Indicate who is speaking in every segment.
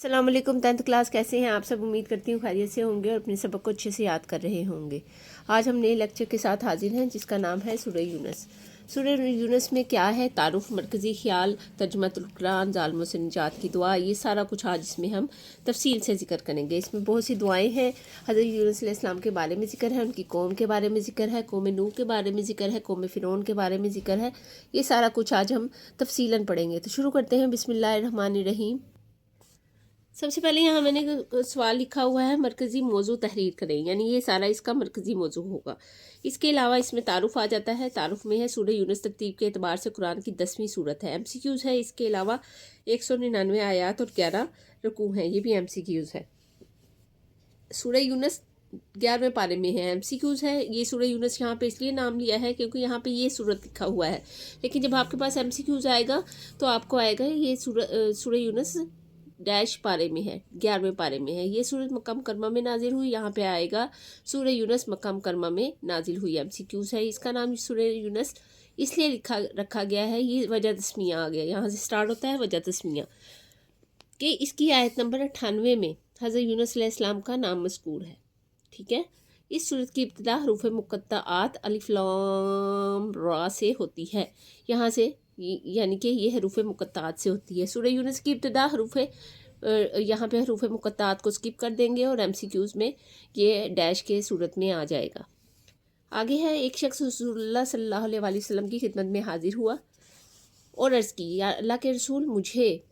Speaker 1: अस्सलाम वालेकुम। 10th class कैसे हैं आप सब? उम्मीद करती हूँ खैरियत से होंगे और अपने सबक को अच्छे से याद कर रहे होंगे। आज हम नए लेक्चर के साथ हाजिर हैं जिसका नाम है सूरह यूनुस। सूरह यूनुस में क्या है? तारुफ, मरकज़ी ख्याल, तर्जुमतुल कुरान, ज़ालिमों से निजात की दुआ, ये सारा कुछ आज इसमें हम तफसील से ज़िक्र करेंगे। इसमें बहुत सी दुआएँ हैं। हज़रत यूनुस अलैहिस्सलाम के बारे में ज़िक्र है, उनकी कौम के बारे में ज़िक्र है, कौम नूह के बारे में ज़िक्र है, कौम फ़िरौन के बारे में ज़िक्र है। ये सारा कुछ आज हम तफसीलन पढ़ेंगे। तो शुरू करते हैं। बिस्मिल्लाहिर्रहमानिर्रहीम। सबसे पहले यहाँ मैंने सवाल लिखा हुआ है मरकज़ी मौजू तहरीर करें, यानी ये सारा इसका मरकज़ी मौजू होगा। इसके अलावा इसमें तारुफ आ जाता है। तारुफ में है सूरह यूनुस तरतीब के एतबार से कुरान की 10वीं सूरत है। MCQs है। इसके अलावा 199 आयात और 11 रुकू हैं, ये भी MCQs है। सूरह यूनुस 11वें पारे में है। MCQs है। ये सूरह यूनुस यहाँ पे इसलिए नाम लिया है क्योंकि यहाँ पे ये सूरत लिखा हुआ है, लेकिन जब आपके पास MCQs आएगा तो आपको आएगा ये सूरह यूनुस डैश पारे में है, 11वें पारे में है। ये सूरत मक्का मुकरमा में नाजिल हुई। यहाँ पे आएगा सूरह यूनुस मक्का मुकरमा में नाजिल हुई। MCQs है। इसका नाम सूरह यूनुस इसलिए रखा गया है, ये वजह तस्मिया आ गया, यहाँ से स्टार्ट होता है वजह तस्मिया कि इसकी आयत नंबर 98 में हज़रत यूनुस अलैहिस्सलाम का नाम मज़कूर है। ठीक है। इस सूरत की इब्तिदा हरूफ मुक़त्तआत अलिफ लाम रा से होती है। यहाँ से यानी कि ये हरूफ मुक़त्तआत से होती है। सूरह यूनुस की इब्तिदा यहाँ पे हरूफ मुक़त्तआत को स्किप कर देंगे और MCQs में ये डैश के सूरत में आ जाएगा। आगे है, एक शख्स रसूलुल्लाह सल्लल्लाहु अलैहि वसल्लम की खिदमत में हाजिर हुआ और अर्ज़ की, या अल्लाह के रसूल, मुझे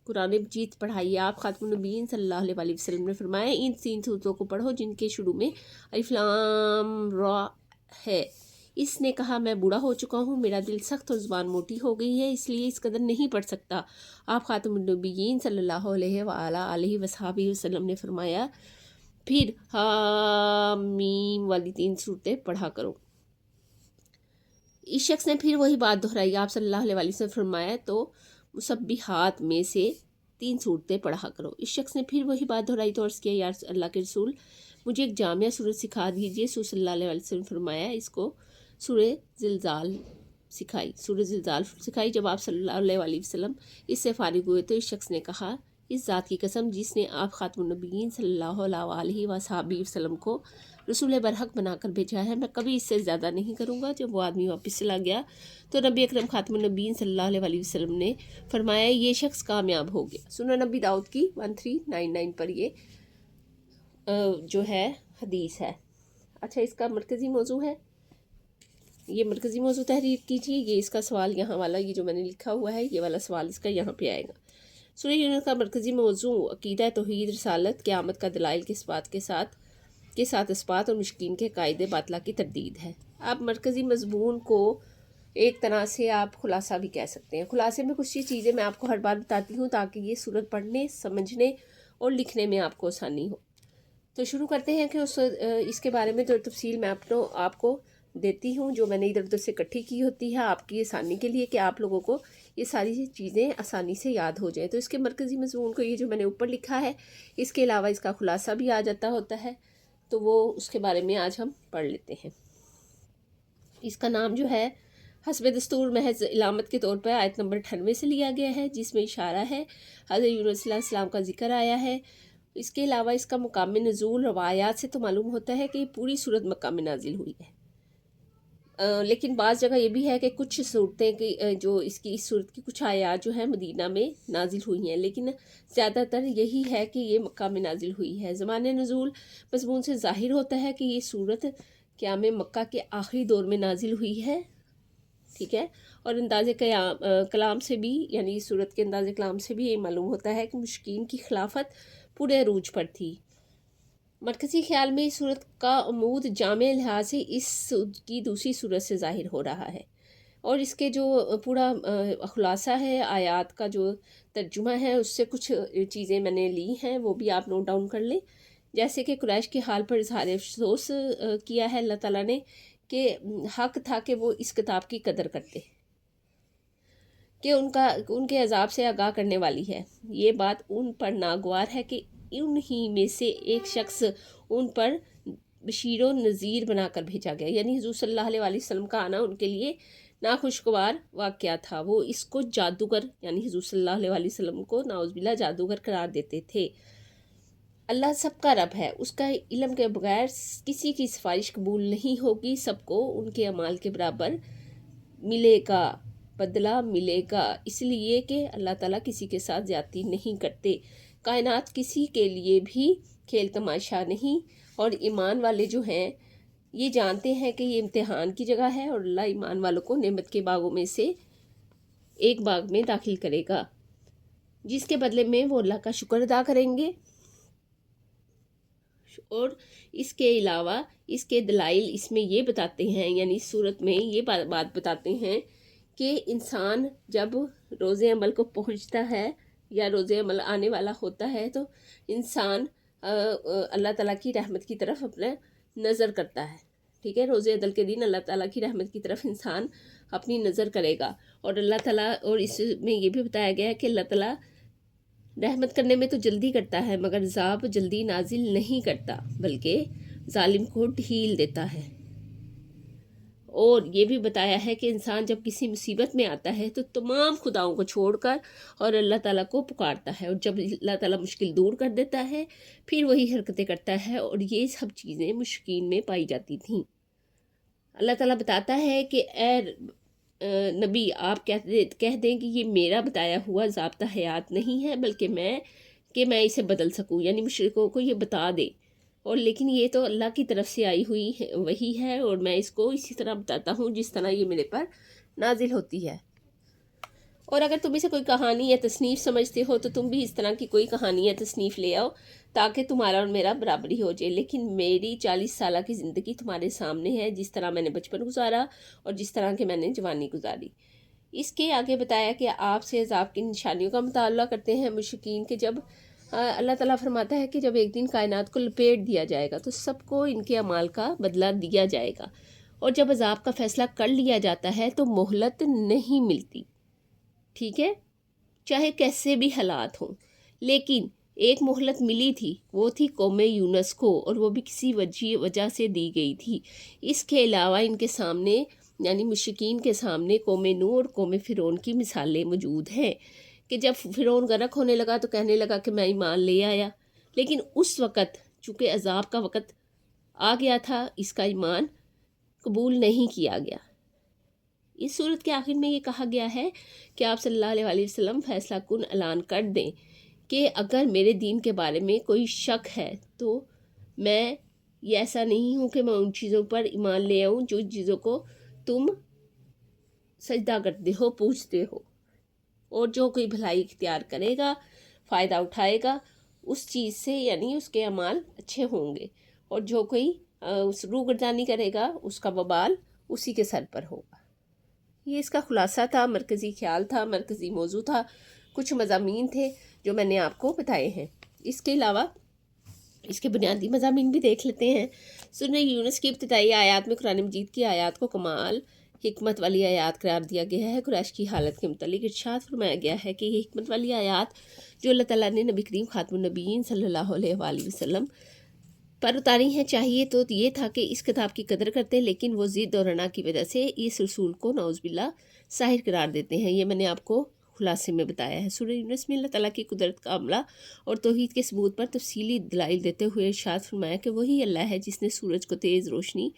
Speaker 1: कुरान मजीद पढ़ाइए। आप खातमुन नबीयीन सल्लल्लाहु अलैहि वसल्लम ने फरमाया, इन 3 सूरतों को पढ़ो जिनके शुरू में अलिफ लाम रा है। इसने कहा, मैं बूढ़ा हो चुका हूँ, मेरा दिल सख्त और ज़ुबान मोटी हो गई है, इसलिए इस कदर नहीं पढ़ सकता। आप खातमुन नबीयीन सल्लल्लाहु अलैहि वसल्लम ने फरमाया, फिर हामीम वाली 3 सूरतें पढ़ा करो। इस शख्स ने फिर वही बात दोहराई। आप सल्लल्लाहु अलैहि वसल्लम ने फरमाया, तो मुसब्बिहात में से 3 सूरतें पढ़ा करो। इस शख्स ने फिर वही बात दोहराई तो अर्ज़ किया, या अल्लाह के रसूल, मुझे एक जामिया सूरत सिखा दीजिए। सल्लल्लाहु अलैहि वसल्लम फरमाया, इसको सूरह ज़िलज़ाल सिखाई। सूरह ज़िलज़ाल सिखाई। जब आप सल्लल्लाहु अलैहि वसल्लम इससे फारिग हुए तो इस शख्स ने कहा, इस ज़ात की कसम जिसने आप खातमुन नबीयीन सल्लल्लाहु अलैहि वसल्लम को रसूल बरहक बनाकर भेजा है, मैं कभी इससे ज़्यादा नहीं करूँगा। जब वो आदमी वापस चला गया तो नबी अकरम खातमुन नबीयीन सल्लल्लाहु अलैहि वसल्लम ने फरमाया, ये शख्स कामयाब हो गया। सुनन नबी दाऊद की 1399 पर ये जो है हदीस है। अच्छा, इसका मरकज़ी मौजू है, ये मरकज़ी मौजू तहरीर कीजिए। ये इसका सवाल यहाँ वाला, ये जो मैंने लिखा हुआ है, ये वाला सवाल इसका यहाँ पे आएगा। सूरह यूनुस का मरकज़ी मौजू अक़ीदा, तौहीद, रिसालत, क़यामत का दलाइल के साथ इस्बात और मुश्किन के कायदे बातला की तरदीद है। आप मरकज़ी मज़मून को एक तरह से आप खुलासा भी कह सकते हैं। खुलासे में कुछ चीज़ें मैं आपको हर बार बताती हूँ ताकि ये सूरत पढ़ने, समझने और लिखने में आपको आसानी हो। तो शुरू करते हैं कि इसके बारे में तो तफसील मैं आपको देती हूँ, जो मैंने इधर उधर से इकट्ठी की होती है आपकी आसानी के लिए, कि आप लोगों को ये सारी चीज़ें आसानी से याद हो जाए। तो इसके मरकज़ी मज़मून को, ये जो मैंने ऊपर लिखा है, इसके अलावा इसका खुलासा भी आ जाता होता है, तो वो उसके बारे में आज हम पढ़ लेते हैं। इसका नाम जो है हस्ब दस्तूर महज इलामत के तौर पर आयत नंबर 98 से लिया गया है, जिसमें इशारा है हज़रत यूनुस अलैहिस्सलाम का जिक्र आया है। इसके अलावा इसका मुकाम नज़ूल रवायात से तो मालूम होता है कि पूरी सूरत मक्का में नाजिल हुई है। लेकिन बाज़ जगह ये भी है कि कुछ सूरतें की जो इस सूरत की कुछ आयात जो है मदीना में नाजिल हुई हैं, लेकिन ज़्यादातर यही है कि ये मक्का में नाजिल हुई है। ज़माने नज़ूल मज़मून से ज़ाहिर होता है कि ये सूरत क़याम मक्का के आखिरी दौर में नाजिल हुई है। ठीक है। और अंदाज़े कलाम से भी, यानी इस सूरत के अंदाज़े कलाम से भी ये मालूम होता है कि मुश्किन की खिलाफत पूरे अरूज पर थी। मरकज़ी ख्याल में इस सूरत का अमूद जामे लिहाज से इसकी दूसरी सूरत से ज़ाहिर हो रहा है, और इसके जो पूरा खुलासा है, आयात का जो तर्जुमा है, उससे कुछ चीज़ें मैंने ली हैं, वो भी आप नोट डाउन कर लें। जैसे कि कुरैश के हाल पर इज़हार अफ़सोस किया है अल्लाह ताला ने कि हक़ था कि वो इस किताब की कदर करते, कि उनके अजाब से आगाह करने वाली है। ये बात उन पर नागवार है कि उन्हीं में से एक शख्स उन पर बशीर व नज़ीर बनाकर भेजा गया, यानी हुज़ूर सल्लल्लाहु अलैहि वसल्लम का आना उनके लिए नाखुशगवार वाक़या था। वो इसको जादूगर यानी हुज़ूर सल्लल्लाहु अलैहि वसल्लम को नाउज़ुबिल्लाह जादूगर करार देते थे। अल्लाह सबका रब है, उसका इल्म के बगैर किसी की सिफारिश कबूल नहीं होगी। सबको उनके अमाल के बराबर मिलेगा, बदला मिलेगा, इसलिए कि अल्लाह ताला किसी के साथ ज़्यादती नहीं करते। कायनात किसी के लिए भी खेल तमाशा नहीं, और ईमान वाले जो हैं ये जानते हैं कि ये इम्तिहान की जगह है, और अल्लाह ईमान वालों को नेमत के बागों में से एक बाग में दाखिल करेगा, जिसके बदले में वो अल्लाह का शुक्र अदा करेंगे। और इसके अलावा इसके दलाइल इसमें ये बताते हैं, यानी सूरत में ये बात बताते हैं कि इंसान जब रोज़े अमल को पहुंचता है या रोज़े अमल आने वाला होता है तो इंसान अल्लाह ताला की रहमत की तरफ अपना नज़र करता है। ठीक है, रोज़े अदल के दिन अल्लाह ताला की रहमत की तरफ इंसान अपनी नज़र करेगा। और अल्लाह ताला, और इसमें ये भी बताया गया है कि अल्लाह ताला रहमत करने में तो जल्दी करता है मगर ज़ाब जल्दी नाजिल नहीं करता, बल्कि जालिम को ढील देता है। और ये भी बताया है कि इंसान जब किसी मुसीबत में आता है तो तमाम खुदाओं को छोड़कर और अल्लाह ताला को पुकारता है, और जब अल्लाह ताला मुश्किल दूर कर देता है फिर वही हरकतें करता है। और ये सब चीज़ें मुश्किन में पाई जाती थीं। अल्लाह ताला बताता है कि ए नबी, आप कह दें कि ये मेरा बताया हुआ ज़ाब्ता हयात नहीं है, बल्कि मैं इसे बदल सकूं, यानी मुशरिकों को ये बता दे। और लेकिन ये तो अल्लाह की तरफ से आई हुई है, वही है, और मैं इसको इसी तरह बताता हूँ जिस तरह ये मेरे पर नाजिल होती है। और अगर तुम इसे कोई कहानी या तसनीफ़ समझते हो तो तुम भी इस तरह की कोई कहानी या तसनीफ़ ले आओ ताकि तुम्हारा और मेरा बराबरी हो जाए। लेकिन मेरी 40 साल की ज़िंदगी तुम्हारे सामने है, जिस तरह मैंने बचपन गुजारा और जिस तरह के मैंने जवानी गुजारी। इसके आगे बताया कि आपसे अज़ाब की निशानियों का मुताला करते हैं मुशरिकीन के। जब अल्लाह ताला फरमाता है कि जब एक दिन कायनात को लपेट दिया जाएगा तो सबको इनके अमाल का बदला दिया जाएगा, और जब अज़ाब का फ़ैसला कर लिया जाता है तो मोहलत नहीं मिलती। ठीक है, चाहे कैसे भी हालात हों। लेकिन एक मोहलत मिली थी, वो थी कौमे यूनस को, और वो भी किसी वजह से दी गई थी। इसके अलावा इनके सामने यानी मुशरिकीन के सामने कौमे नूह और कौमे फ़िरौन की मिसालें मौजूद हैं कि जब फ़िरौन गर्क होने लगा तो कहने लगा कि मैं ईमान ले आया, लेकिन उस वक़्त चूँकि अज़ाब का वक़्त आ गया था, इसका ईमान कबूल नहीं किया गया। इस सूरत के आखिर में ये कहा गया है कि आप सल्लल्लाहु अलैहि वसल्लम फ़ैसला कुन ऐलान कर दें कि अगर मेरे दीन के बारे में कोई शक है तो मैं ये ऐसा नहीं हूँ कि मैं उन चीज़ों पर ईमान ले आऊँ जो चीज़ों को तुम सजदा करते हो, पूछते हो। और जो कोई भलाई इख्तियार करेगा, फ़ायदा उठाएगा उस चीज़ से, यानी उसके अमाल अच्छे होंगे, और जो कोई उस रूगर्दानी करेगा उसका वबाल उसी के सर पर होगा। ये इसका खुलासा था, मरकज़ी ख्याल था, मरकज़ी मौजू था, कुछ मज़ामीन थे जो मैंने आपको बताए हैं। इसके अलावा इसके बुनियादी मज़ामीन भी देख लेते हैं। सूरह यूनुस की इब्तिदाई आयात में कुरान मजीद की आयात को कमाल हिकमत वाली आयात करार दिया गया है। कुरैश की हालत के मुतालिक इरशाद फरमाया गया है कि ये हिकमत वाली आयात जो अल्लाह ताला ने नबी करीम खातमुन नबीयीन सल्लल्लाहु अलैहि वसल्लम पर उतारी हैं, चाहिए तो ये था कि इस किताब की कदर करते, लेकिन वो ज़िद और रना की वजह से इस रसूल को नौज़बिल्ला साहिर करार देते हैं। ये मैंने आपको खुलासे में बताया है। सूरह यूनुस में अल्लाह ताला की कुदरत का अमला और तौहीद के सबूत पर तफसीली दलाइल देते हुए इरशाद फरमाया कि वही अल्लाह है जिसने सूरज को तेज़ रोशनी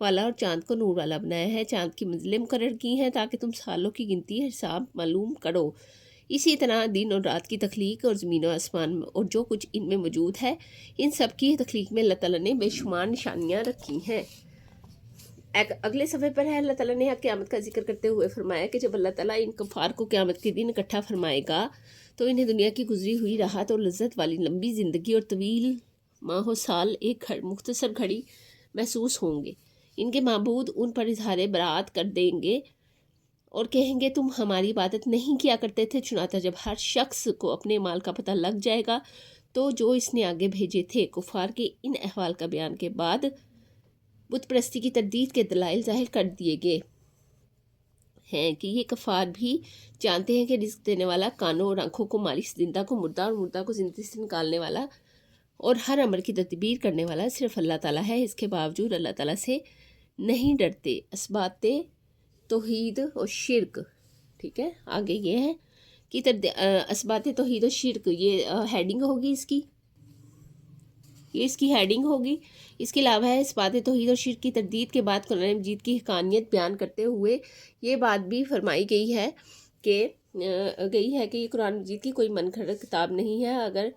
Speaker 1: वाला और चाँद को नूर वाला बनाया है, चाँद की मंजिलें मुकर्रर की हैं ताकि तुम सालों की गिनती हिसाब मालूम करो। इसी तरह दिन और रात की तख्लीक और ज़मीन और आसमान और जो कुछ इनमें मौजूद है, इन सब की तख्लीक में अल्लाह ताला ने बेशुमार निशानियाँ रखी हैं। अगले सफ़े पर है, अल्लाह ताला ने क़यामत का जिक्र करते हुए फरमाया कि जब अल्लाह ताला इन कफ़ार को क़यामत के दिन इकट्ठा फरमाएगा तो इन्हें दुनिया की गुजरी हुई राहत और लज्जत वाली लंबी ज़िंदगी और तवील माह साल एक मुख्तसर घड़ी महसूस होंगे। इनके माबूद उन पर इजहार बरात कर देंगे और कहेंगे तुम हमारी इबादत नहीं किया करते थे। चुनाता जब हर शख्स को अपने माल का पता लग जाएगा तो जो इसने आगे भेजे थे। कुफार के इन अहवाल का बयान के बाद बुत परस्ती की तरदीद के दलाइल ज़ाहिर कर दिए गए हैं कि ये कफ़ार भी जानते हैं कि रिज़्क़ देने वाला, कानों और आँखों को मालिक, जिंदा को मुर्दा और मुर्दा को ज़िंदगी से निकालने वाला और हर अमर की तदबीर करने वाला सिर्फ अल्लाह ताला है। इसके बावजूद अल्लाह ताला से नहीं डरते, असबाते توحید اور شرک. ٹھیک ہے, آگے یہ ہے کہ اسبات توحید و شرک, یہ ہیڈنگ ہوگی اس کی, یہ اس کی ہیڈنگ ہوگی. اس کے علاوہ ہے اسبات توحید اور شرک کی تردید کے بعد قرآن مجید کی حقانیت بیان کرتے ہوئے یہ بات بھی فرمائی گئی ہے کہ یہ قرآن مجید کی کوئی منفرد کتاب نہیں ہے. اگر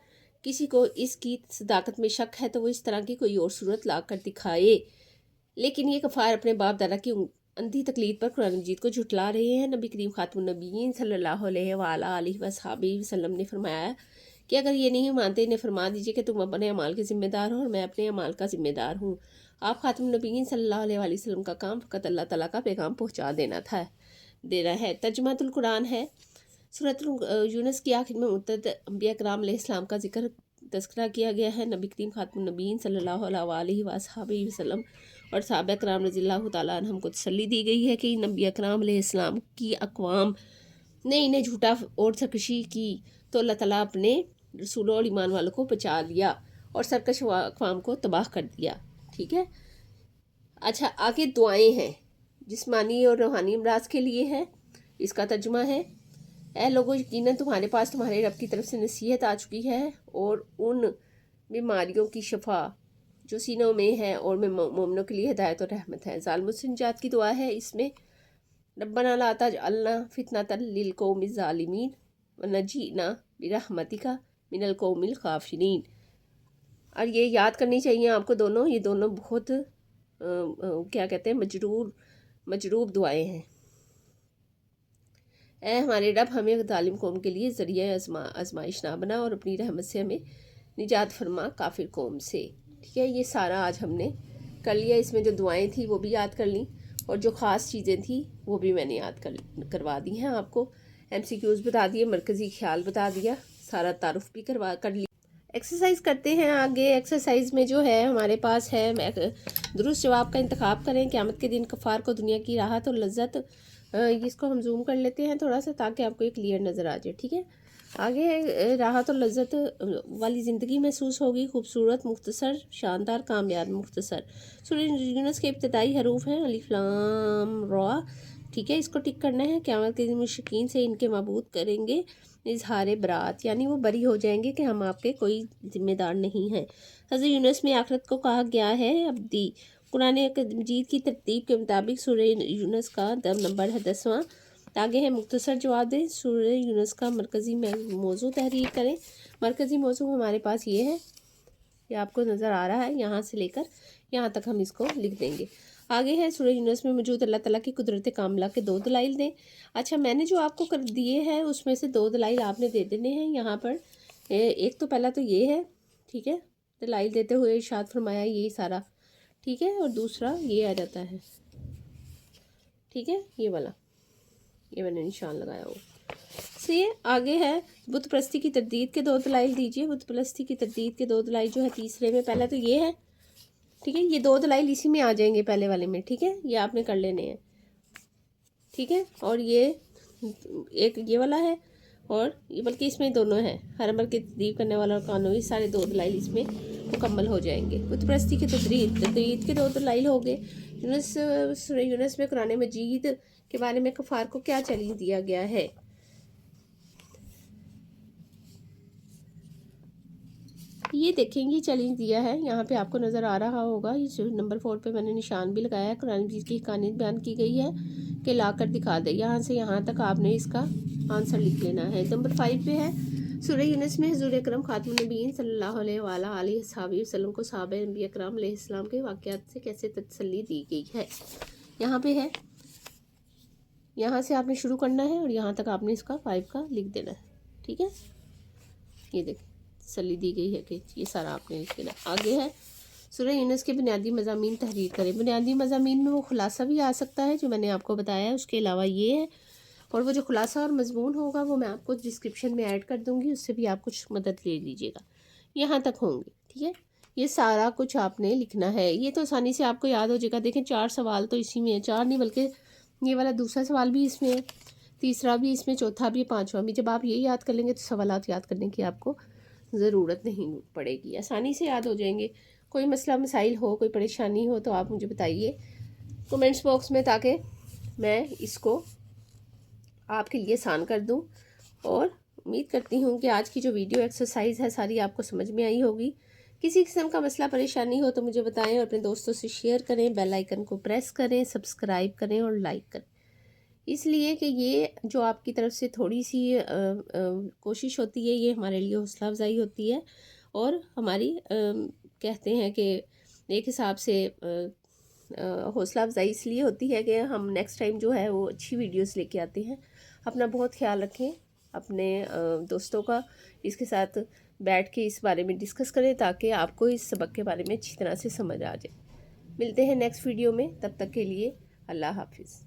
Speaker 1: کسی کو اس کی صداقت میں شک ہے تو وہ اس طرح کی کوئی اور صورت لا کر دکھائے. لیکن یہ کفار اپنے باپ دادا کی اندھی تقلید پر قرآن مجید کو جھٹلا رہے ہیں. نبی کریم خاتم النبیین صلی اللہ علیہ وآلہ وصحبہ وسلم نے فرمایا کہ اگر یہ نہیں مانتے انہیں فرما دیجئے کہ تم اپنے اعمال کے ذمہ دار ہو اور میں اپنے اعمال کا ذمہ دار ہوں. آپ خاتم النبیین صلی اللہ علیہ وآلہ وسلم کا کام فقط اللہ تعالیٰ کا پیغام پہنچا دینا ہے. ترجمۃ القرآن ہے. سورۃ یونس کی آخر میں متعدد انبیاء کرام علیہ السلام کا تذکرہ کیا گیا ہے. نبی کریم خاتم النبیین صلی اللہ علیہ وآلہ وصحبہ وسلم اور صحابہ کرام رضی اللہ تعالیٰ عنہم کو تسلی دی گئی ہے کہ ان انبیاء کرام علیہ السلام کی اقوام نے انہیں جھوٹا اور سرکشی کی تو اللہ تعالیٰ اپنے رسولوں اور ایمان والوں کو بچا لیا اور سرکش اقوام کو تباہ کر دیا. ٹھیک ہے. اچھا, آگے دعائیں ہیں جسمانی اور روحانی امراض کے لیے ہے. اس کا ترجمہ ہے, اے لوگو یقیناً تمہارے پاس تمہارے رب کی طرف سے نصیحت آ چکی ہے اور ان بیماریوں کی شفا جو سینوں میں ہے اور مومنوں کے لیے ہدایت اور رحمت ہے. ظالموں سے نجات کی دعا ہے. اس میں ربنا لا تجعلنا فتنة للقوم الظالمین ونجینا برحمتک من القوم الکافرین. اور یہ یاد کرنی چاہیے آپ کو دونوں, یہ دونوں بہت کیا کہتے ہیں مجروب دعائیں ہیں. اے ہمارے رب, ہمیں ظالم قوم کے لیے ذریعہ آزمائش نہ بنا اور اپنی رحمت سے ہمیں نجات فرما کافر قوم سے. ٹھیک ہے, یہ سارا آج ہم نے کر لیا. اس میں جو دعائیں تھیں وہ بھی یاد کر لیں اور جو خاص چیزیں تھیں وہ بھی میں نے یاد کروا دی ہیں آپ کو. ایم سی کیوز بتا دیے, مرکزی خیال بتا دیا, سارا تعارف بھی کر لی. ایکسرسائز کرتے ہیں آگے. ایکسرسائز میں جو ہے ہمارے پاس ہے درست جواب کا انتخاب کریں. قیامت کے دن کفار کو دنیا کی راحت اور لذت, اس کو ہم زوم کر لیتے ہیں تھوڑا سا تاکہ آپ کو یہ کلیئر نظر آ جائے. ٹھیک ہے, آگے راحت اور لذت والی زندگی محسوس ہوگی. خوبصورت, مختصر, شاندار, کامیاب, مختصر. سورہ یونس کے ابتدائی حروف ہیں الف لام را. ٹھیک ہے, اس کو ٹک کرنا ہے. قیامت کے دن مشرکین سے ان کے معبود کریں گے اظہار برات, یعنی وہ بری ہو جائیں گے کہ ہم آپ کے کوئی ذمہ دار نہیں ہیں. حضرت یونس میں آخرت کو کہا گیا ہے ابدی. قرآن مجید کی ترتیب کے مطابق سورہ یونس کا نمبر ہے 10واں. آگے ہے مختصر جواب دیں. سورہ یونس کا مرکزی موضوع تحریر کریں. مرکزی موضوع ہمارے پاس یہ ہے, یہ آپ کو نظر آ رہا ہے, یہاں سے لے کر یہاں تک ہم اس کو لکھ دیں گے. آگے ہے سورہ یونس میں موجود اللہ تعالیٰ کی قدرت کاملہ کے 2 دلائل دیں. اچھا, میں نے جو آپ کو کر دیے ہیں اس میں سے 2 دلائل آپ نے دے دینے ہیں یہاں پر. ایک تو پہلا تو یہ ہے, ٹھیک ہے, دلائل دیتے ہوئے ارشاد فرمایا یہی سارا, ٹھیک ہے, اور دوسرا یہ آ جاتا ہے. ٹھیک ہے, یہ والا, یہ میں نے نشان لگایا ہو. سے آگے ہے بت پرستی کی تردید کے 2 دلائل دیجیے. بت پرستی کی تردید کے 2 دلائل جو ہے تیسرے میں, پہلا تو یہ ہے, ٹھیک ہے, یہ 2 دلائل اسی میں آ جائیں گے پہلے والے میں. ٹھیک ہے, یہ آپ نے کر لینے ہیں. ٹھیک ہے, اور یہ ایک یہ والا ہے اور یہ, بلکہ اس میں دونوں ہیں. ہر عمل کی تردید کرنے والا اور قانونی, سارے 2 دلائل اس میں مکمل ہو جائیں گے. بت پرستی کی تردید کے 2 دلائل ہو گئے. سورہ یونس میں قرآن مجید کے بارے میں کفار کو کیا چیلنج دیا گیا ہے. یہ دیکھیں, یہ چیلنج دیا ہے, یہاں پہ آپ کو نظر آ رہا ہوگا. یہ نمبر 4 پہ میں نے نشان بھی لگایا ہے. قرآن مجید کی حقانیت بیان کی گئی ہے کہ لا کر دکھا دے. یہاں سے یہاں تک آپ نے اس کا آنسر لکھ لینا ہے. نمبر 5 پہ ہے سورہ یونس میں حضور اکرم خاتم النبیین صلی اللہ علیہ وآلہ وسلم کو صحابہ انبیاء کرام علیہ السلام کے واقعات سے کیسے تسلی دی گئی ہے. یہاں پہ ہے, یہاں سے آپ نے شروع کرنا ہے اور یہاں تک آپ نے اس کا 5 کا لکھ دینا ہے. ٹھیک ہے, یہ دیکھیں تسلی دی گئی ہے کہ یہ سارا آپ نے لکھ دینا. آگے ہے سورہ یونس کے بنیادی مضامین تحریر کریں. بنیادی مضامین میں وہ خلاصہ بھی آ سکتا ہے جو میں نے آپ کو بتایا ہے, اس کے علاوہ یہ ہے, اور وہ جو خلاصہ اور مضمون ہوگا وہ میں آپ کو ڈسکرپشن میں ایڈ کر دوں گی, اس سے بھی آپ کچھ مدد لے لیجیے گا. یہاں تک ہوں گے. ٹھیک ہے, یہ سارا کچھ آپ نے لکھنا ہے. یہ تو آسانی سے آپ کو یاد ہو جائے گا. دیکھیں 4 سوال تو اسی میں ہیں, 4 نہیں بلکہ یہ والا دوسرا سوال بھی اس میں ہے, تیسرا بھی اس میں, چوتھا بھی, 5واں بھی. جب آپ یہ یاد کر لیں گے تو سوالات یاد کرنے کی آپ کو ضرورت نہیں پڑے گی, آسانی سے یاد ہو جائیں گے. کوئی مسئلہ مسائل ہو, کوئی پریشانی ہو تو آپ مجھے بتائیے کمنٹس باکس میں, تاکہ میں اس کو آپ کے لیے آسان کر دوں، اور امید کرتی ہوں کہ آج کی جو ویڈیو ایکسرسائز ہے ساری آپ کو سمجھ میں آئی ہوگی۔ کسی قسم کا مسئلہ پریشانی ہو تو مجھے بتائیں، اور اپنے دوستوں سے شیئر کریں، بیل آئیکن کو پریس کریں، سبسکرائب کریں اور لائک کریں، اس لیے کہ یہ جو آپ کی طرف سے تھوڑی سی کوشش ہوتی ہے یہ ہمارے لیے حوصلہ افزائی ہوتی ہے، اور ہماری کہتے ہیں کہ ایک حساب سے حوصلہ افزائی اس لیے ہوتی ہے کہ ہم نیکسٹ ٹائم جو ہے وہ اچھی ویڈیوز لے کے آتے ہیں۔ اپنا بہت خیال رکھیں، اپنے دوستوں کا اس کے ساتھ بیٹھ کے اس بارے میں ڈسکس کریں تاکہ آپ کو اس سبق کے بارے میں اچھی طرح سے سمجھ آ جائے۔ ملتے ہیں نیکسٹ ویڈیو میں، تب تک کے لیے اللہ حافظ۔